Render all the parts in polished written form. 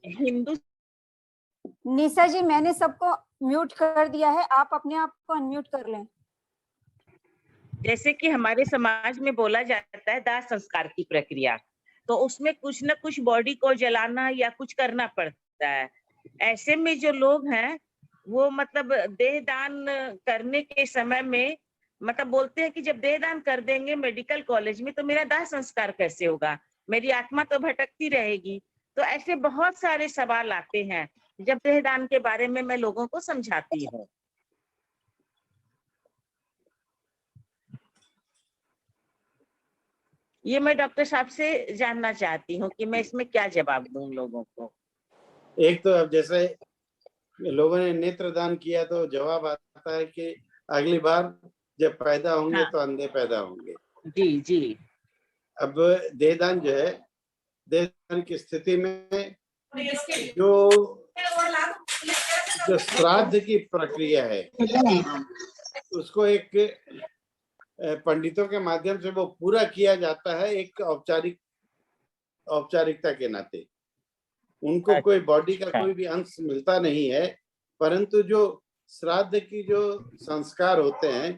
हिंदू। निशा जी, मैंने सबको म्यूट कर दिया है, आप अपने आप को अनम्यूट कर लें। जैसे कि हमारे समाज में बोला जाता है दाह संस्कार की प्रक्रिया, तो उसमें कुछ न कुछ बॉडी को जलाना या कुछ करना पड़ता है। ऐसे में जो लोग हैं वो मतलब देह दान करने के समय में मतलब बोलते हैं कि जब देह दान कर देंगे मेडिकल कॉलेज में तो मेरा दाह संस्कार कैसे होगा, मेरी आत्मा तो भटकती रहेगी। तो ऐसे बहुत सारे सवाल आते हैं जब देह दान के बारे में मैं लोगों को समझाती हूँ। ये मैं डॉक्टर साहब से जानना चाहती हूँ कि मैं इसमें क्या जवाब दूं लोगों को। एक तो अब जैसे लोगों ने नेत्र दान किया तो जवाब आता है कि अगली बार जब पैदा होंगे हाँ। तो अंधे पैदा होंगे। जी जी। अब देहदान जो है, देहदान की स्थिति में जो श्राद्ध की प्रक्रिया है उसको एक पंडितों के माध्यम से वो पूरा किया जाता है एक औपचारिकता के नाते। उनको कोई बॉडी का कोई भी अंश मिलता नहीं है, परंतु जो श्राद्ध की जो संस्कार होते हैं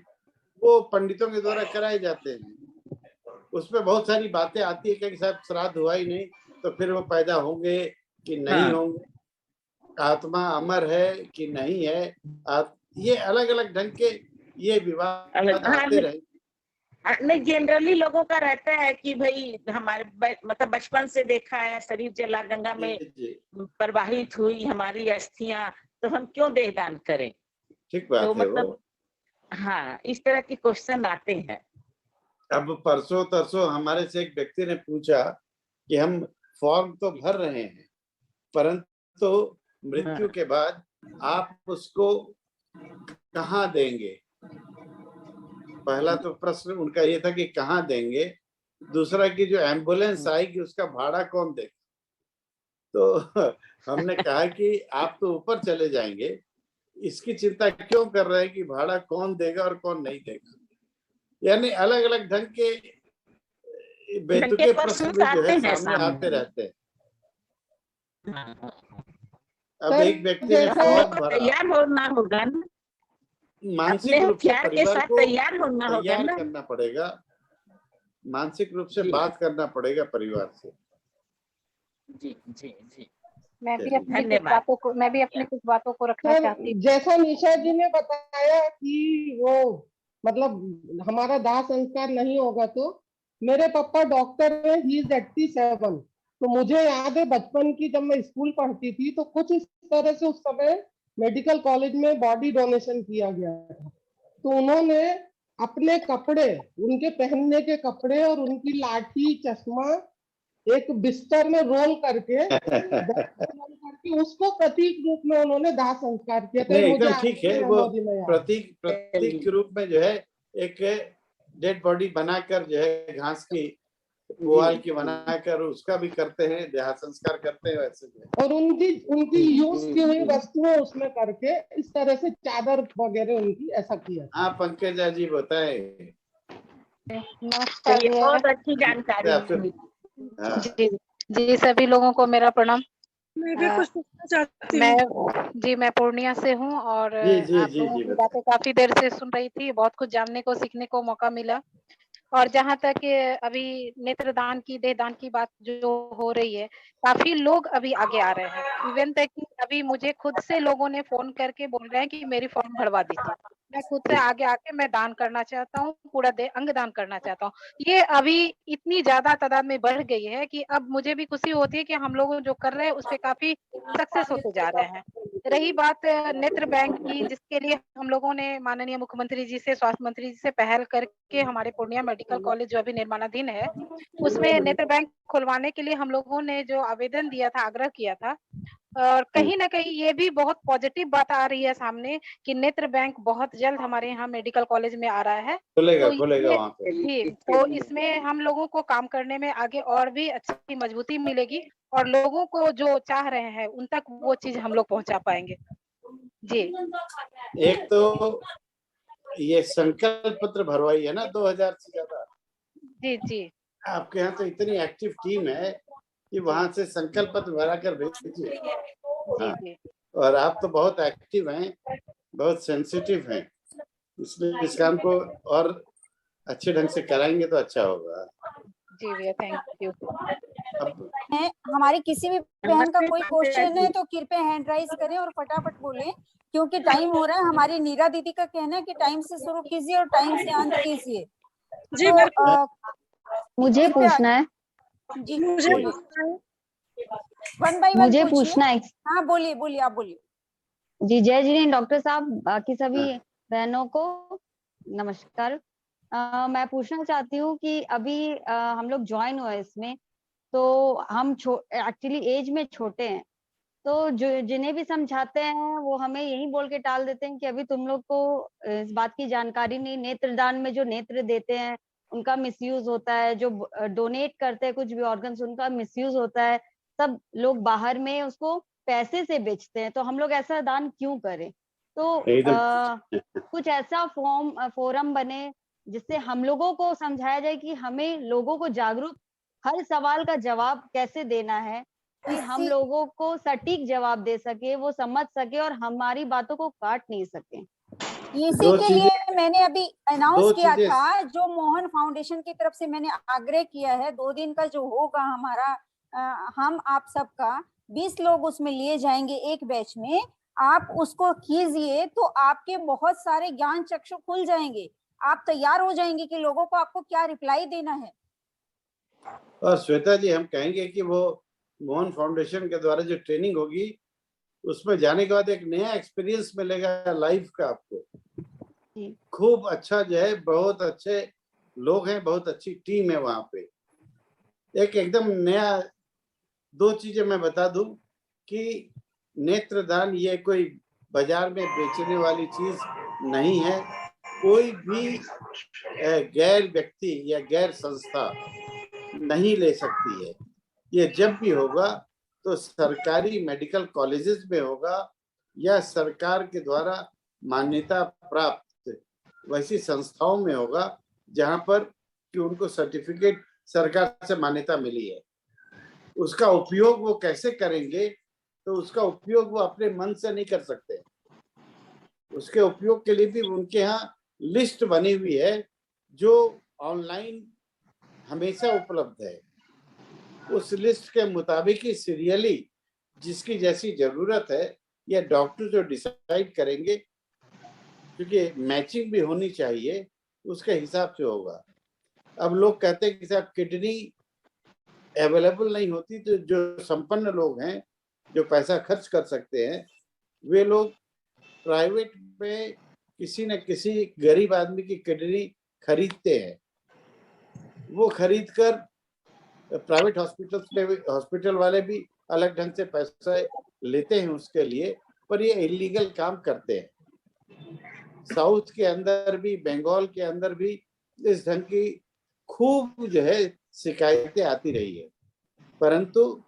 वो पंडितों के द्वारा कराए जाते हैं। उसमें बहुत सारी बातें आती है कि साहब श्राद्ध हुआ ही नहीं तो फिर वो पैदा होंगे कि नहीं होंगे, आत्मा अमर है कि नहीं है, ये अलग अलग ढंग के ये विवाद आते रहे। नहीं, जनरली लोगों का रहता है कि भाई हमारे मतलब बचपन से देखा है शरीर जला गंगा में प्रवाहित हुई हमारी अस्थियां, तो हम क्यों देहदान करें। ठीक बात तो है मतलब वो। हाँ, इस तरह के क्वेश्चन आते हैं। अब परसों तरसों हमारे से एक व्यक्ति ने पूछा कि हम फॉर्म तो भर रहे हैं परंतु मृत्यु के बाद आप उसको कहाँ देंगे। पहला तो प्रश्न उनका ये था कि कहाँ देंगे, दूसरा कि जो एम्बुलेंस आएगी उसका भाड़ा कौन देगा। तो हमने कहा कि आप तो ऊपर चले जाएंगे, इसकी चिंता क्यों कर रहे हैं कि भाड़ा कौन देगा और कौन नहीं देगा। यानी अलग अलग ढंग के बेतुके प्रश्न भी जो है सामने आते रहते हैं। अब एक व्यक्ति ने फॉर्म भरा, तैयार होना होगा ना, मानसिक रूप से परिवार को तैयार होना होगा ना, करना पड़ेगा, मानसिक रूप से बात करना पड़ेगा परिवार से। जी जी जी। मैं भी अपनी कुछ बातों को रखना चाहती हूँ। जैसा निशा जी ने बताया कि वो मतलब हमारा दाह संस्कार नहीं होगा, तो मेरे पापा डॉक्टर है, ही इज 87। तो मुझे याद है बचपन की जब मैं स्कूल पढ़ती थी तो कुछ इस तरह से उस समय मेडिकल कॉलेज में बॉडी डोनेशन किया गया था। तो उन्होंने अपने कपड़े, उनके पहनने के कपड़े और उनकी लाठी चश्मा एक बिस्तर में रोल करके उसको प्रतीक रूप में उन्होंने दाह संस्कार किया था। एकदम ठीक है, वो प्रतीक रूप में जो है एक डेड बॉडी बनाकर जो है घास की पुआल की बनाकर उसका भी करते हैं, दाह संस्कार करते हैं वैसे जो। और उनकी यूज की हुई वस्तुएं उसमें करके इस तरह से चादर वगैरह उनकी ऐसा किया। हाँ पंकजा जी बताए। बहुत अच्छी जानकारी। जी सभी लोगों को मेरा प्रणाम। मैं भी कुछ पूछना चाहती हूँ। मैं पूर्णिया से हूँ और आप लोगों की बातें काफी देर से सुन रही थी, बहुत कुछ जानने को सीखने को मौका मिला। और जहाँ तक अभी नेत्रदान की देहदान की बात जो हो रही है, काफी लोग अभी आगे आ रहे हैं। इवन तक कि अभी मुझे खुद से लोगों ने फोन करके बोल रहे हैं कि मेरी फॉर्म भरवा दीजिए, मैं खुद से आगे आके मैं दान करना चाहता हूँ, पूरा अंग दान करना चाहता हूँ। ये अभी इतनी ज्यादा तादाद में बढ़ गई है कि अब मुझे भी खुशी होती है कि हम लोग जो कर रहे हैं उस पे काफी सक्सेस होते जा रहे हैं। रही बात नेत्र बैंक की, जिसके लिए हम लोगों ने माननीय मुख्यमंत्री जी से, स्वास्थ्य मंत्री जी से पहल करके हमारे पूर्णिया मेडिकल कॉलेज जो अभी निर्माणाधीन है उसमें नेत्र बैंक खुलवाने के लिए हम लोगों ने जो आवेदन दिया था, आग्रह किया था, और कहीं ना कहीं ये भी बहुत पॉजिटिव बात आ रही है सामने कि नेत्र बैंक बहुत जल्द हमारे यहाँ मेडिकल कॉलेज में आ रहा है। खुलेगा वहाँ पे। जी, तो इसमें हम लोगों को काम करने में आगे और भी अच्छी मजबूती मिलेगी और लोगों को जो चाह रहे हैं उन तक वो चीज हम लोग पहुंचा पाएंगे। जी, एक तो ये संकल्प पत्र भरवाई है ना 2000 से ज्यादा। जी जी, आपके यहाँ तो इतनी एक्टिव टीम है कि वहां से संकल्प पत्र भरा कर भेजिए। हाँ, जी। और आप तो बहुत एक्टिव हैं, बहुत सेंसिटिव हैं, इसलिए इस काम को और अच्छे ढंग से कराएंगे तो अच्छा होगा। जी भैया, थैंक यू। अब है हमारी किसी भी बहन का कोई क्वेश्चन है तो कृपया हैंड राइज करें और फटाफट बोलें, क्योंकि टाइम हो रहा है। हमारी नीरा दीदी का कहना है कि टाइम से शुरू कीजिए और टाइम से अंत कीजिए। जी तो मेरे को मुझे कृपया पूछना है, जी मुझे बोलिए, पूछना है। वन बाय वन मुझे पूछिए। पूछना है। हाँ बोलिए बोलिए, आप बोलिए। जी जय जी डॉक्टर साहब, बाकी सभी बहनों को नमस्कार। मैं पूछना चाहती हूँ कि अभी हम लोग ज्वाइन हुए इसमें, तो हम एक्चुअली एज में छोटे हैं, तो जो जिन्हें भी समझाते हैं वो हमें यही बोल के टाल देते हैं कि अभी तुम लोग को इस बात की जानकारी नहीं। नेत्रदान में जो नेत्र देते हैं उनका मिसयूज होता है, जो डोनेट करते हैं कुछ भी ऑर्गन्स उनका मिसयूज होता है, सब लोग बाहर में उसको पैसे से बेचते हैं, तो हम लोग ऐसा दान क्यों करें? तो कुछ ऐसा फोरम बने जिससे हम लोगों को समझाया जाए कि हमें लोगों को जागरूक, हर सवाल का जवाब कैसे देना है कि हम लोगों को सटीक जवाब दे सके, वो समझ सके और हमारी बातों को काट नहीं सके। इसी के लिए मैंने अभी अनाउंस किया था, जो मोहन फाउंडेशन की तरफ से मैंने आग्रह किया है, 2 दिन का जो होगा हमारा, हम आप सबका 20 लोग उसमें लिए जाएंगे एक बैच में। आप उसको कीजिए तो आपके बहुत सारे ज्ञान चक्षु खुल जाएंगे, आप तैयार हो जाएंगे कि लोगों को आपको क्या रिप्लाई देना है। और श्वेता जी, हम कहेंगे कि वो मोहन फाउंडेशन के द्वारा जो ट्रेनिंग होगी उसमें जाने के बाद एक नया एक्सपीरियंस मिलेगा लाइफ का आपको। खूब अच्छा जो है, बहुत अच्छे लोग हैं, बहुत अच्छी टीम है वहां पे। एक एकदम नया 2 चीजें मैं बता दूं कि नेत्रदान ये कोई बाजार में बेचने वाली चीज नहीं है। कोई भी गैर व्यक्ति या गैर संस्था नहीं ले सकती है। ये जब भी होगा तो सरकारी मेडिकल कॉलेजेस में होगा या सरकार के द्वारा मान्यता प्राप्त वैसी संस्थाओं में होगा जहां पर कि उनको सर्टिफिकेट सरकार से मान्यता मिली है। उसका उपयोग वो कैसे करेंगे, तो उसका उपयोग वो अपने मन से नहीं कर सकते। उसके उपयोग के लिए भी उनके यहाँ लिस्ट बनी हुई है जो ऑनलाइन हमेशा उपलब्ध है। उस लिस्ट के मुताबिक ही सीरियली जिसकी जैसी जरूरत है या डॉक्टर जो डिसाइड करेंगे, क्योंकि मैचिंग भी होनी चाहिए, उसके हिसाब से होगा। अब लोग कहते हैं कि साहब किडनी अवेलेबल नहीं होती, तो जो संपन्न लोग हैं जो पैसा खर्च कर सकते हैं वे लोग प्राइवेट में किसी न किसी गरीब आदमी की किडनी खरीदते हैं। वो खरीद कर प्राइवेट हॉस्पिटल वाले भी अलग ढंग से पैसा लेते हैं उसके लिए, पर ये इलीगल काम करते हैं। साउथ के अंदर भी, बंगाल के अंदर भी इस ढंग की खूब जो है शिकायतें आती रही है, परंतु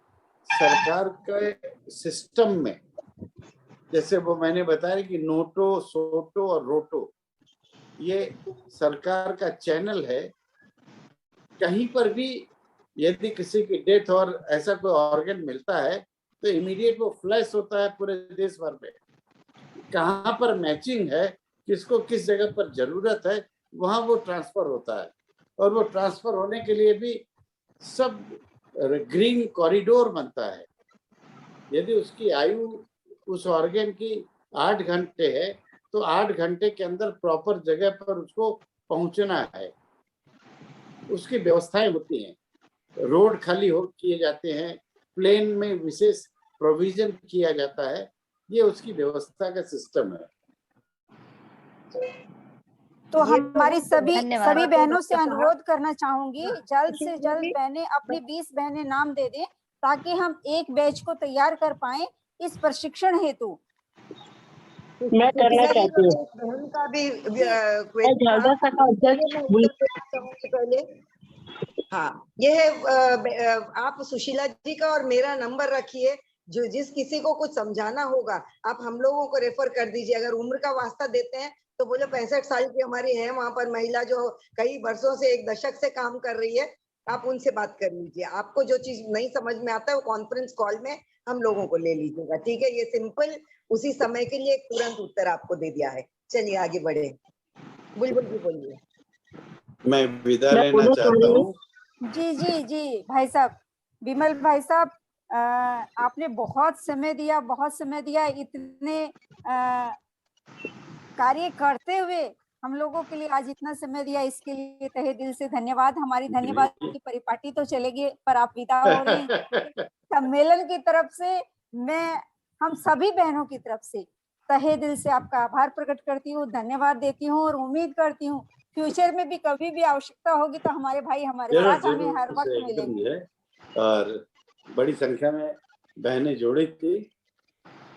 सरकार के सिस्टम में, जैसे वो मैंने बताया कि नोटो, सोटो और रोटो, ये सरकार का चैनल है। कहीं पर भी यदि किसी की डेथ और ऐसा कोई ऑर्गन मिलता है तो इमीडिएट वो फ्लैश होता है पूरे देश भर में। कहाँ पर मैचिंग है, किसको किस जगह पर जरूरत है, वहां वो ट्रांसफर होता है। और वो ट्रांसफर होने के लिए भी सब ग्रीन कॉरिडोर बनता है। यदि उसकी आयु उस ऑर्गन की 8 घंटे है तो 8 घंटे के अंदर प्रॉपर जगह पर उसको पहुंचना है। उसकी व्यवस्थाएं होती हैं, रोड खाली किए जाते हैं, प्लेन में विशेष प्रोविजन किया जाता है। ये उसकी व्यवस्था का सिस्टम है। तो हमारी सभी बहनों से अनुरोध करना चाहूंगी, जल्द से जल्द बहनें अपनी 20 बहनें नाम दे दें ताकि हम एक बैच को तैयार कर पाए इस प्रशिक्षण हेतु। मैं करना चाहती हूँ। बहन का भी पहले, हाँ, ये है आप सुशीला जी का और मेरा नंबर रखिए। जो जिस किसी को कुछ समझाना होगा आप हम लोगों को रेफर कर दीजिए। अगर उम्र का वास्ता देते हैं तो बोले 65 साल की हमारी है वहां पर महिला जो कई वर्षों से, 1 दशक से काम कर रही है, आप उनसे बात कर लीजिए। आपको जो चीज नहीं समझ में आता है वो कॉन्फ्रेंस कॉल में हम लोगों को ले लीजिएगा, ठीक है? ये सिंपल उसी समय के लिए एक तुरंत उत्तर आपको दे दिया है। चलिए आगे बढ़े। बुलबुल जी बोलिए। मैं विदा लेना चाहता हूँ। जी जी जी भाई साहब, विमल भाई साहब, आपने बहुत समय दिया इतने कार्य करते हुए हम लोगों के लिए आज इतना समय दिया, इसके लिए तहे दिल से धन्यवाद। हमारी धन्यवाद की परिपाटी तो चलेगी, पर आप विदा हो रहे हैं। सम्मेलन की तरफ से मैं हम सभी बहनों की तरफ से तहे दिल से आपका आभार प्रकट करती हूँ, धन्यवाद देती हूँ और उम्मीद करती हूँ फ्यूचर में भी कभी भी आवश्यकता होगी तो हमारे भाई हमारे साथ हमें हर वक्त मिलेंगे। और बड़ी संख्या में बहनें जुड़ी थी,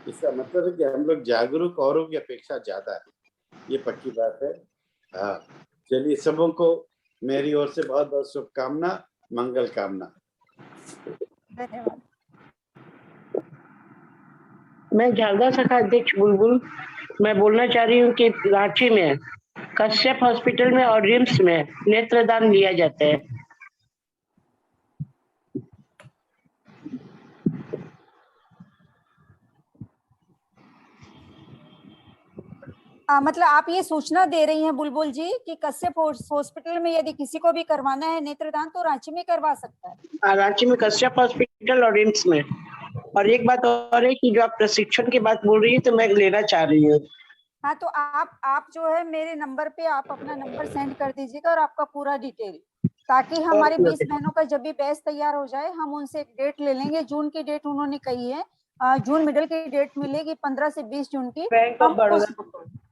इसका मतलब है कि हम लोग जागरूक औरों की अपेक्षा ज्यादा है, ये पक्की बात है। हाँ, चलिए सबों को मेरी ओर से बहुत बहुत शुभकामना, मंगल कामना। धन्यवाद। मैं झालदा शाखा अध्यक्ष बुलबुल, मैं बोलना चाह रही हूँ कि रांची में कश्यप हॉस्पिटल में और रिम्स में नेत्रदान लिया जाता है। मतलब आप ये सूचना दे रही हैं बुलबुल जी कि कश्यप हॉस्पिटल में यदि किसी को भी करवाना है नेत्रदान तो रांची में करवा सकता है। रांची में कश्यप हॉस्पिटल और रिम्स में। और एक बात और है कि जो आप प्रशिक्षण की बात बोल रही है तो मैं लेना चाह रही हूँ। हाँ, तो आप जो है मेरे नंबर पे आप अपना नंबर सेंड कर दीजिएगा और आपका पूरा डिटेल, ताकि हमारी 20 बहनों का जब भी बैच तैयार हो जाए हम उनसे एक डेट ले लेंगे। जून की डेट उन्होंने कही है, जून मिडिल की डेट मिलेगी 15 से 20 जून की।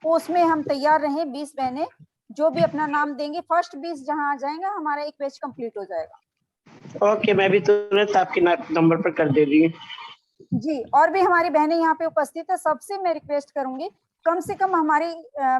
उसमें हम तैयार रहें। 20 बहनें जो भी अपना नाम देंगे, फर्स्ट 20 जहां आ जाएंगे हमारा एक बैच कंप्लीट हो जाएगा। ओके, मैं भी तुरंत आपके नंबर पर कर दे रही हूँ जी। और भी हमारी बहनें यहाँ पे उपस्थित है, सबसे मैं रिक्वेस्ट करूंगी कम से कम हमारी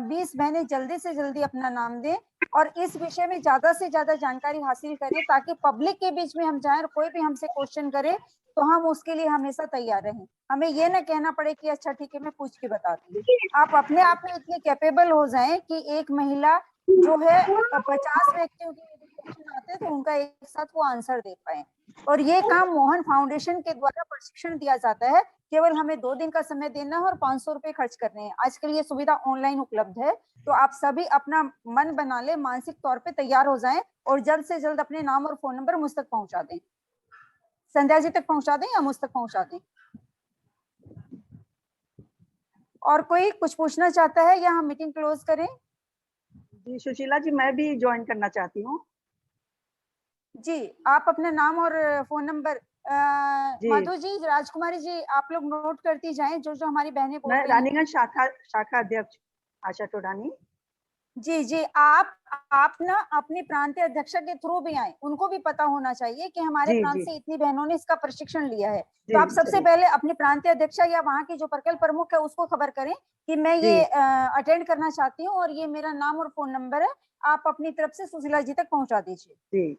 20 बहनें जल्दी से जल्दी अपना नाम दें और इस विषय में ज्यादा से ज्यादा जानकारी हासिल करें, ताकि पब्लिक के बीच में हम जाएं और कोई भी हमसे क्वेश्चन करे तो हम उसके लिए हमेशा तैयार रहें। हमें ये ना कहना पड़े कि अच्छा ठीक है मैं पूछ के बताती हूँ। आप अपने आप में इतने कैपेबल हो जाएं कि एक महिला जो है 50 व्यक्तियों के क्वेश्चन आते हैं तो उनका एक साथ वो आंसर दे पाए। और ये काम मोहन फाउंडेशन के द्वारा प्रशिक्षण दिया जाता है। केवल हमें 2 दिन का समय देना है और 500 रुपए खर्च करने हैं। आजकल ये सुविधा ऑनलाइन उपलब्ध है, तो आप सभी अपना मन बना ले, मानसिक तौर पे तैयार हो जाएं और जल्द से जल्द अपने नाम और फोन नंबर मुझ तक पहुंचा दें। संध्या जी तक पहुंचा दें या मुझ तक पहुंचा दें? और कोई कुछ पूछना चाहता है या हम मीटिंग क्लोज करें? जी सुशीला जी, मैं भी ज्वाइन करना चाहती हूँ। जी, आप अपना नाम और फोन नंबर मधु जी, राजकुमारी जी, आप लोग नोट करती जाएं जो जो हमारी बहनें बोल रही हैं। रानीगंज शाखा अध्यक्ष आशा टोडानी। जी जी, आप ना अपनी प्रांतीय अध्यक्षा के थ्रू भी आए, उनको भी पता होना चाहिए कि हमारे प्रांत से इतनी बहनों ने इसका प्रशिक्षण लिया है। तो आप सबसे पहले अपनी प्रांतीय अध्यक्षा या वहाँ की जो प्रकल्प प्रमुख है उसको खबर करें कि मैं ये अटेंड करना चाहती हूँ और ये मेरा नाम और फोन नंबर है, आप अपनी तरफ से सुशीला जी तक पहुंचा दीजिए,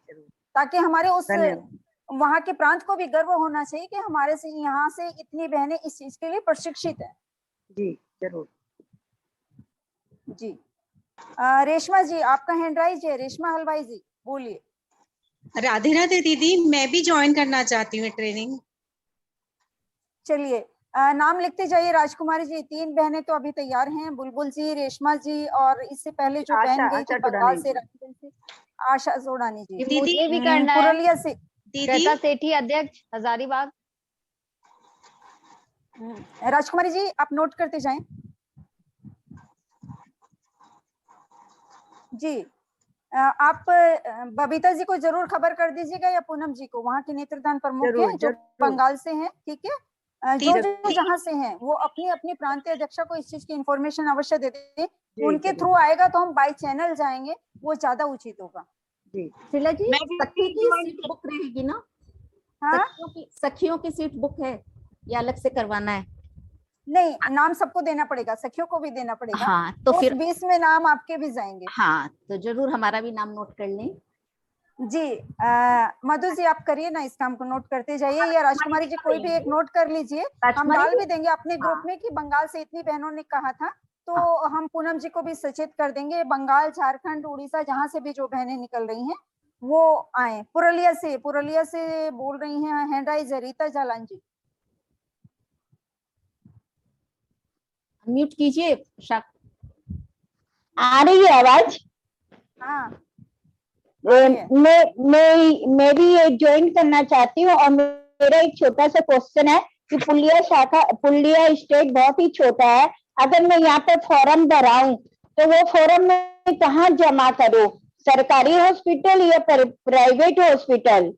ताकि हमारे उस वहाँ के प्रांत को भी गर्व होना चाहिए कि हमारे से यहाँ से इतनी बहनें इस चीज के लिए प्रशिक्षित है। जी जरूर। जी रेशमा जी, आपका हैंड राइज है। रेशमा हलवाई जी बोलिए। राधे राधे दीदी, मैं भी ज्वाइन करना चाहती हूँ ट्रेनिंग। चलिए नाम लिखते जाइए। राजकुमारी जी, 3 बहनें तो अभी तैयार हैं, बुलबुल जी, रेशमा जी और इससे पहले जो बहन गई थी बंगाल से आशा सोडानी जी। मुझे भी करना है। पुरुलिया से श्वेता सेठी अध्यक्ष हजारीबाग। राजकुमारी जी आप नोट करते जाएं। जी आप बबीता जी को जरूर खबर कर दीजिएगा या पूनम जी को, वहाँ के नेत्रदान प्रमुख हैं जो बंगाल से हैं, ठीक है? जो जहाँ से हैं वो अपनी अपनी प्रांतीय अध्यक्षा को इस चीज की इंफॉर्मेशन अवश्य दे दें। उनके थ्रू आएगा तो हम बाय चैनल जाएंगे, वो ज्यादा उचित होगा। शीला जी, सखी की सीट बुक रहेगी ना? हाँ, सखियों की सीट बुक है या अलग से करवाना है? नहीं, नाम सबको देना पड़ेगा, सखियों को भी देना पड़ेगा। हाँ, तो फिर 20 में नाम आपके भी जाएंगे। हाँ, तो जरूर हमारा भी नाम नोट कर लें। जी मधु जी आप करिए ना, इस काम को नोट करते जाइए, या राजकुमारी जी कोई भी एक नोट कर लीजिए। हम डाल भी देंगे अपने ग्रुप में कि बंगाल से इतनी बहनों ने कहा था, तो हम पूनम जी को भी सचेत कर देंगे। बंगाल, झारखंड, उड़ीसा, जहां से भी जो बहनें निकल रही हैं वो आए। पुरलिया से बोल रही हैं हैंड राइज है रीता जालान जी। म्यूट कीजिए। आ रही है आवाज? हाँ। मैं भी ये ज्वाइन करना चाहती हूँ और मेरा एक छोटा सा क्वेश्चन है कि पुलिया स्टेट बहुत ही छोटा है। अगर मैं यहाँ पे फॉर्म भराऊं तो वो फॉर्म में कहाँ जमा करूँ? सरकारी हॉस्पिटल या प्राइवेट हॉस्पिटल?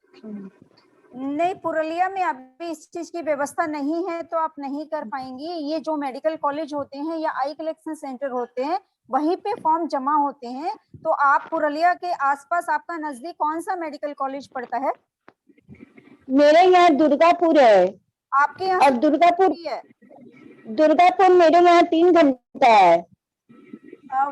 नहीं, पुरलिया में अभी इस चीज की व्यवस्था नहीं है तो आप नहीं कर पाएंगी। ये जो मेडिकल कॉलेज होते हैं या आई कलेक्शन सेंटर होते हैं वहीं पे फॉर्म जमा होते हैं। तो आप पुरलिया के आसपास आपका नजदीक कौन सा मेडिकल कॉलेज पड़ता है? मेरे यहाँ दुर्गापुर है। आपके यहाँ? और दुर्गापुर मेरे यहाँ 3 घंटा है।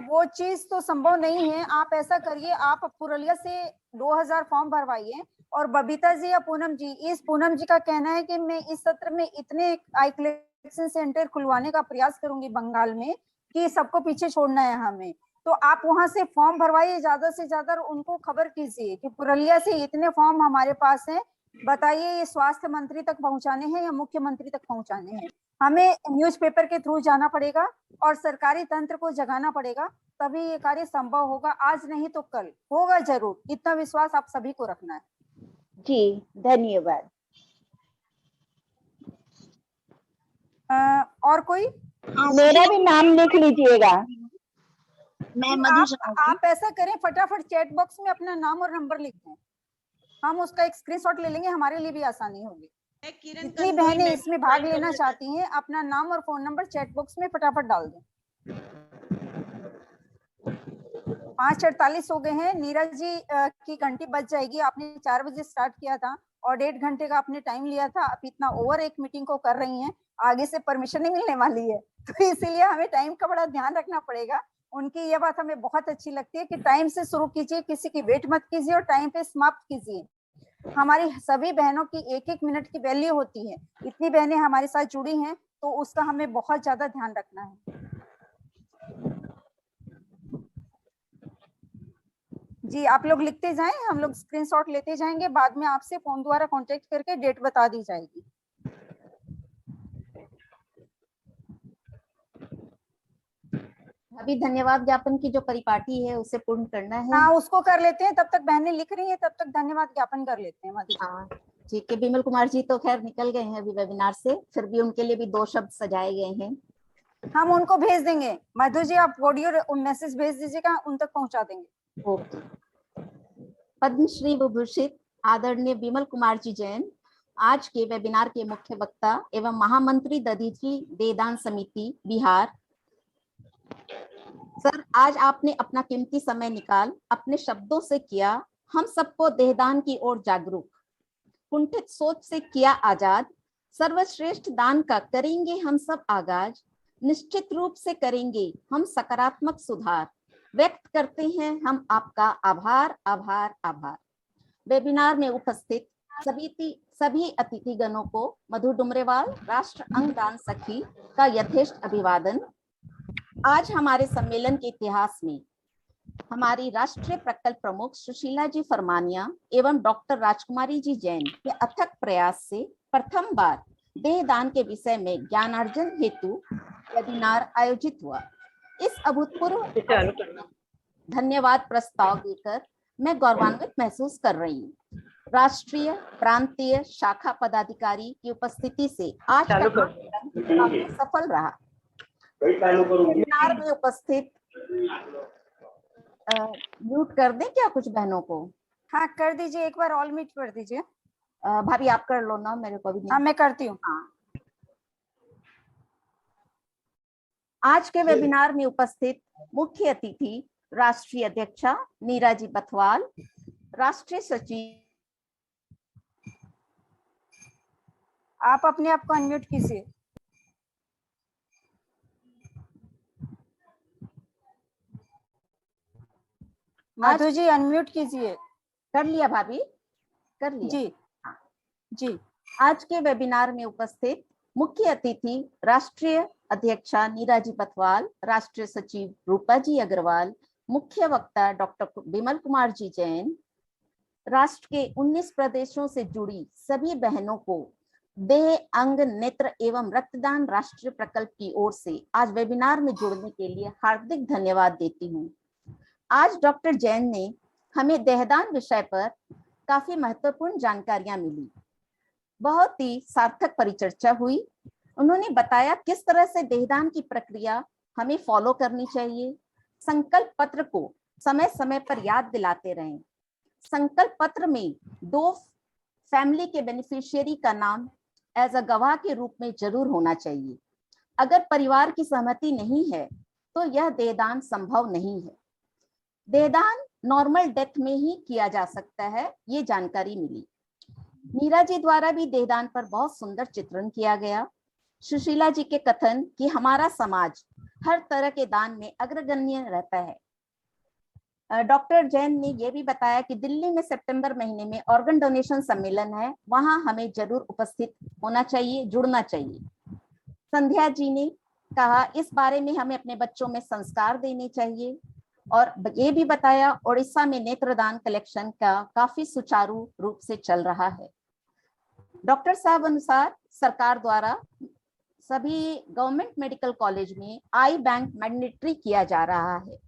वो चीज तो संभव नहीं है। आप ऐसा करिए, आप पुरलिया से 2000 फॉर्म भरवाइए। और बबीता जी या पूनम जी, इस पूनम जी का कहना है कि मैं इस सत्र में इतने आई कलेक्शन सेंटर खुलवाने का प्रयास करूंगी बंगाल में कि सबको पीछे छोड़ना है हमें। तो आप वहां से फॉर्म भरवाइए ज्यादा से ज्यादा, उनको खबर कीजिए कि पुरलिया से इतने फॉर्म हमारे पास हैं, बताइए ये स्वास्थ्य मंत्री तक पहुंचाने हैं या मुख्यमंत्री तक पहुंचाने हैं। हमें न्यूज़पेपर के थ्रू जाना पड़ेगा और सरकारी तंत्र को जगाना पड़ेगा, तभी ये कार्य संभव होगा। आज नहीं तो कल होगा जरूर, इतना विश्वास आप सभी को रखना है। जी धन्यवाद। और कोई? मेरा भी नाम लिख लीजिएगा। आप ऐसा करें, फटाफट चैट बॉक्स में अपना नाम और नंबर लिख दें, हम उसका एक स्क्रीनशॉट ले लेंगे, हमारे लिए भी आसानी होगी। जितनी बहनें इसमें भाग लेना चाहती हैं अपना नाम और फोन नंबर चैट बॉक्स में फटाफट डाल दें। 5:48 हो गए हैं। नीरज जी की घंटी बज जाएगी। आपने 4 बजे स्टार्ट किया था और 1.5 घंटे का आपने टाइम लिया था। आप इतना ओवर एक मीटिंग को कर रही हैं, आगे से परमिशन नहीं मिलने वाली है, तो इसीलिए हमें टाइम का बड़ा ध्यान रखना पड़ेगा। उनकी ये बात हमें बहुत अच्छी लगती है कि टाइम से शुरू कीजिए, किसी की वेट मत कीजिए और टाइम पे समाप्त कीजिए। हमारी सभी बहनों की 1-1 मिनट की वैल्यू होती है। इतनी बहनें हमारे साथ जुड़ी हैं तो उसका हमें बहुत ज्यादा ध्यान रखना है। जी आप लोग लिखते जाएं, हम लोग स्क्रीनशॉट लेते जाएंगे, बाद में आपसे फोन द्वारा कांटेक्ट करके डेट बता दी जाएगी। अभी धन्यवाद ज्ञापन की जो परिपाटी है उसे पूर्ण करना है। हाँ उसको कर लेते हैं, तब तक बहनें लिख रही हैं, तब तक धन्यवाद ज्ञापन कर लेते हैं। हाँ ठीक है। विमल कुमार जी तो खैर निकल गए हैं अभी वेबिनार से, फिर भी उनके लिए भी 2 शब्द सजाए गए हैं, हम उनको भेज देंगे। मधु जी आप ऑडियो मैसेज भेज दीजिएगा, उन तक पहुंचा देंगे। ओके। पद्मश्री विभूषित आदरणीय विमल कुमार जी जैन आज के वेबिनार के मुख्य वक्ता एवं महामंत्री दधीचि देहदान समिति बिहार। सर आज आपने अपना कीमती समय निकाल अपने शब्दों से किया हम सबको देहदान की ओर जागरूक, कुंठित सोच से किया आजाद, सर्वश्रेष्ठ दान का करेंगे हम सब आगाज, निश्चित रूप से करेंगे हम सकारात्मक सुधार, व्यक्त करते हैं हम आपका आभार आभार आभार। वेबिनार में उपस्थित सभी अतिथिगणों को मधु डुमरेवाल राष्ट्र अंगदान सखी का यथेष्ट अभिवादन। आज हमारे सम्मेलन के इतिहास में हमारी राष्ट्रीय प्रकल्प प्रमुख सुशीला जी फरमानिया एवं डॉक्टर राजकुमारी जी जैन के अथक प्रयास से प्रथम बार देहदान के विषय में ज्ञानार्जन हेतु वेबिनार आयोजित हुआ। इस अभूतपूर्व धन्यवाद प्रस्ताव देकर मैं गौरवान्वित महसूस कर रही हूँ। राष्ट्रीय प्रांतीय शाखा पदाधिकारी की उपस्थिति से आज का काफी सफल रहा। वेबिनार में उपस्थित म्यूट कर दें क्या कुछ बहनों को? हाँ कर दीजिए, एक बार ऑल म्यूट कर दीजिए। भाभी आप कर लो ना, मेरे को भी नहीं। हाँ मैं करती हूँ। हाँ। आज के वेबिनार में उपस्थित मुख्य अतिथि राष्ट्रीय अध्यक्षा नीराजी बथवाल, राष्ट्रीय सचिव। आप अपने आप को अनम्यूट कीजिए। मधु जी अनम्यूट कीजिए। कर लिया भाभी, कर लिया जी। हाँ। जी आज के वेबिनार में उपस्थित मुख्य अतिथि राष्ट्रीय अध्यक्षा नीराजी बथवाल, राष्ट्रीय सचिव रूपा जी अग्रवाल, मुख्य वक्ता डॉक्टर विमल कुमार जी जैन, राष्ट्र के 19 प्रदेशों से जुड़ी सभी बहनों को देह, अंग, नेत्र एवं रक्तदान राष्ट्रीय प्रकल्प की ओर से आज वेबिनार में जुड़ने के लिए हार्दिक धन्यवाद देती हूँ। आज डॉक्टर जैन ने हमें देहदान विषय पर काफी महत्वपूर्ण जानकारियां मिली। बहुत ही सार्थक परिचर्चा हुई। उन्होंने बताया किस तरह से देहदान की प्रक्रिया हमें फॉलो करनी चाहिए। संकल्प पत्र को समय समय पर याद दिलाते रहें। संकल्प पत्र में 2 फैमिली के बेनिफिशियरी का नाम एज अ गवाह के रूप में जरूर होना चाहिए। अगर परिवार की सहमति नहीं है तो यह देहदान संभव नहीं है। देहदान नॉर्मल डेथ में ही किया जा सकता है, ये जानकारी मिली। मीरा जी द्वारा भी देहदान पर बहुत सुंदर चित्रण किया गया। सुशीला जी के कथन कि हमारा समाज हर तरह के दान में अग्रगण्य रहता है। डॉक्टर जैन ने यह भी बताया कि दिल्ली में सितंबर महीने में ऑर्गन डोनेशन सम्मेलन है, वहां हमें जरूर उपस्थित होना चाहिए, जुड़ना चाहिए। संध्या जी ने कहा इस बारे में हमें अपने बच्चों में संस्कार देने चाहिए। और ये भी बताया उड़ीसा में नेत्रदान कलेक्शन का काफी सुचारू रूप से चल रहा है। डॉक्टर साहब अनुसार सरकार द्वारा सभी गवर्नमेंट मेडिकल कॉलेज में आई बैंक मैंडेटरी किया जा रहा है।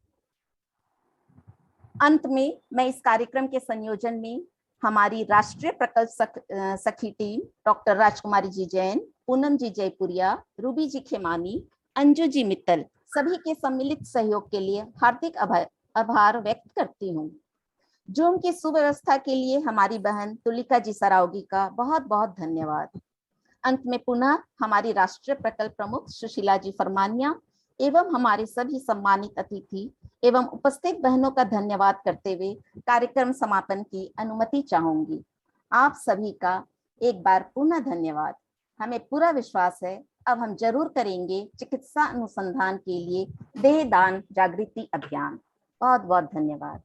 अंत में मैं इस कार्यक्रम के संयोजन में हमारी राष्ट्रीय प्रकल्प सखी टीम डॉक्टर राजकुमारी जी जैन, पूनम जी जयपुरिया, रूबी जी खेमानी, अंजू जी मित्तल सभी के सम्मिलित सहयोग के लिए हार्दिक आभार व्यक्त करती हूँ। जूम की सुव्यवस्था के लिए हमारी बहन तुलिका जी सरावगी का बहुत बहुत धन्यवाद। अंत में पुनः हमारी राष्ट्रीय प्रकल्प प्रमुख सुशीला जी फरमानिया एवं हमारे सभी सम्मानित अतिथि एवं उपस्थित बहनों का धन्यवाद करते हुए कार्यक्रम समापन की अनुमति चाहूंगी। आप सभी का एक बार पुनः धन्यवाद। हमें पूरा विश्वास है अब हम जरूर करेंगे चिकित्सा अनुसंधान के लिए देहदान जागृति अभियान। बहुत बहुत धन्यवाद।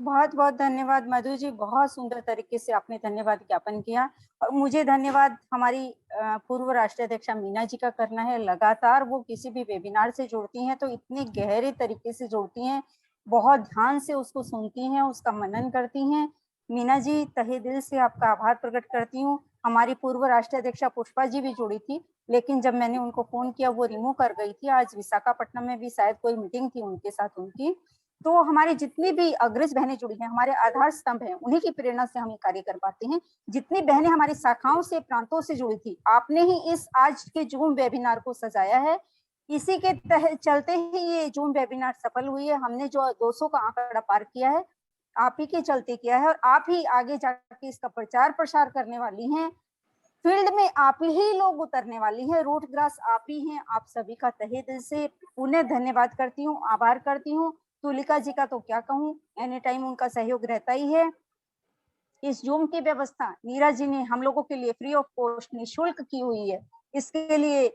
बहुत बहुत धन्यवाद मधु जी, बहुत सुंदर तरीके से आपने धन्यवाद ज्ञापन किया। और मुझे धन्यवाद हमारी पूर्व राष्ट्रीय अध्यक्षा मीना जी का करना है। लगातार वो किसी भी वेबिनार से जुड़ती हैं तो इतने गहरे तरीके से जुड़ती हैं, बहुत ध्यान से उसको सुनती हैं, उसका मनन करती हैं। मीना जी, तहे दिल से आपका आभार प्रकट करती हूँ। हमारी पूर्व राष्ट्रीय अध्यक्षा पुष्पा जी भी जुड़ी थी, लेकिन जब मैंने उनको फोन किया वो रिमूव कर गई थी। आज विशाखापट्टनम में भी शायद कोई मीटिंग थी उनके साथ उनकी। तो हमारी जितनी भी अग्रज बहनें जुड़ी हैं, हमारे आधार स्तंभ हैं, उन्हीं की प्रेरणा से हम ये कार्य कर पाते हैं। जितनी बहनें हमारी शाखाओं से, प्रांतों से जुड़ी थी, आपने ही इस आज के जूम वेबिनार को सजाया है। इसी के चलते ही ये जूम वेबिनार सफल हुई है। हमने जो 200 का आंकड़ा पार किया है, आप ही के चलते किया है, और आप ही आगे जाके इसका प्रचार प्रसार करने वाली हैं। फील्ड में आप ही लोग उतरने वाली हैं, रूट ग्रास आप ही हैं। आप सभी का तहे दिल से पुनः धन्यवाद करती हूँ, आभार करती हूँ। तुलिका जी का तो क्या कहूँ, एनी टाइम उनका सहयोग रहता ही है। इस जूम की व्यवस्था मीरा जी ने हम लोगों के लिए फ्री ऑफ कॉस्ट निःशुल्क की हुई है। इसके लिए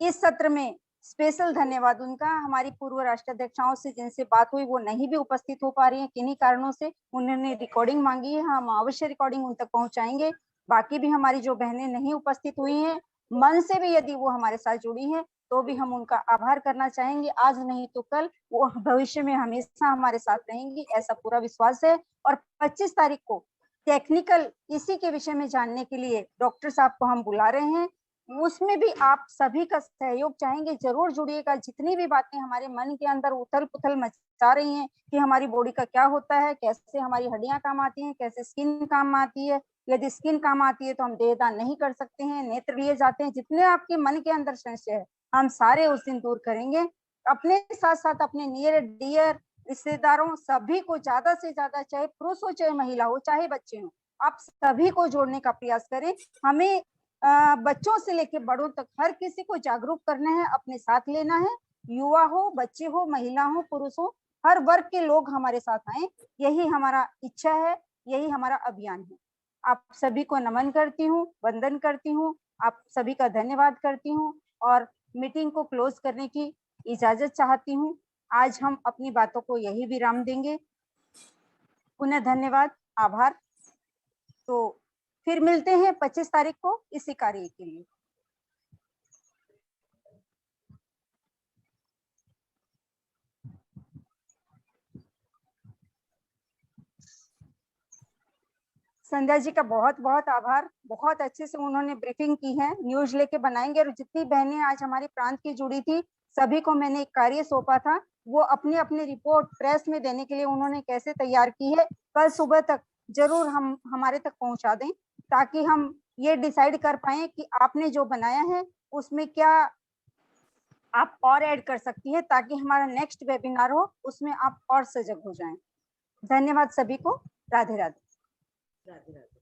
इस सत्र में स्पेशल धन्यवाद उनका। हमारी पूर्व राष्ट्रीय अध्यक्षाओं से जिनसे बात हुई वो नहीं भी उपस्थित हो पा रही है किन्हीं कारणों से, उन्होंने रिकॉर्डिंग मांगी है, हम अवश्य रिकॉर्डिंग उन तक पहुंचाएंगे। बाकी भी हमारी जो बहनें नहीं उपस्थित हुई हैं, मन से भी यदि वो हमारे साथ जुड़ी हैं तो भी हम उनका आभार करना चाहेंगे। आज नहीं तो कल वो भविष्य में हमेशा हमारे साथ रहेंगी, ऐसा पूरा विश्वास है। और 25 तारीख को टेक्निकल इसी के विषय में जानने के लिए डॉक्टर साहब को हम बुला रहे हैं। उसमें भी आप सभी का सहयोग चाहेंगे, जरूर जुड़िएगा। जितनी भी बातें हमारे मन के अंदर उथल पुथल मचा रही हैं कि हमारी बॉडी का क्या होता है, कैसे हमारी हड्डियां काम आती हैं, कैसे स्किन काम आती है, यदि स्किन काम आती है तो हम देहदान नहीं कर सकते हैं, नेत्र लिए जाते हैं, जितने आपके मन के अंदर संशय है हम सारे उस दिन दूर करेंगे। अपने साथ साथ अपने नियर डियर रिश्तेदारों सभी को ज्यादा से ज्यादा, चाहे पुरुष हो चाहे महिला हो चाहे बच्चे हो, आप सभी को जोड़ने का प्रयास करें। हमें बच्चों से लेकर बड़ों तक हर किसी को जागरूक करना है, अपने साथ लेना है। युवा हो, बच्चे हो, महिला हो, पुरुष हो, हर वर्ग के लोग हमारे साथ आए, यही हमारा इच्छा है, यही हमारा अभियान है। आप सभी को नमन करती हूँ, वंदन करती हूँ, आप सभी का धन्यवाद करती हूँ और मीटिंग को क्लोज करने की इजाजत चाहती हूँ। आज हम अपनी बातों को यही विराम देंगे। पुनः धन्यवाद, आभार। तो फिर मिलते हैं 25 तारीख को इसी कार्य के लिए। संध्या जी का बहुत बहुत आभार, बहुत अच्छे से उन्होंने ब्रीफिंग की है, न्यूज लेके बनाएंगे। और जितनी बहनें आज हमारे प्रांत की जुड़ी थी सभी को मैंने एक कार्य सौंपा था, वो अपनी अपनी रिपोर्ट प्रेस में देने के लिए उन्होंने कैसे तैयार की है कल सुबह तक जरूर हम हमारे तक पहुंचा दें, ताकि हम ये डिसाइड कर पाए कि आपने जो बनाया है उसमें क्या आप और ऐड कर सकती है, ताकि हमारा नेक्स्ट वेबिनार हो उसमें आप और सजग हो जाएं। धन्यवाद सभी को। राधे राधे। राधे राधे।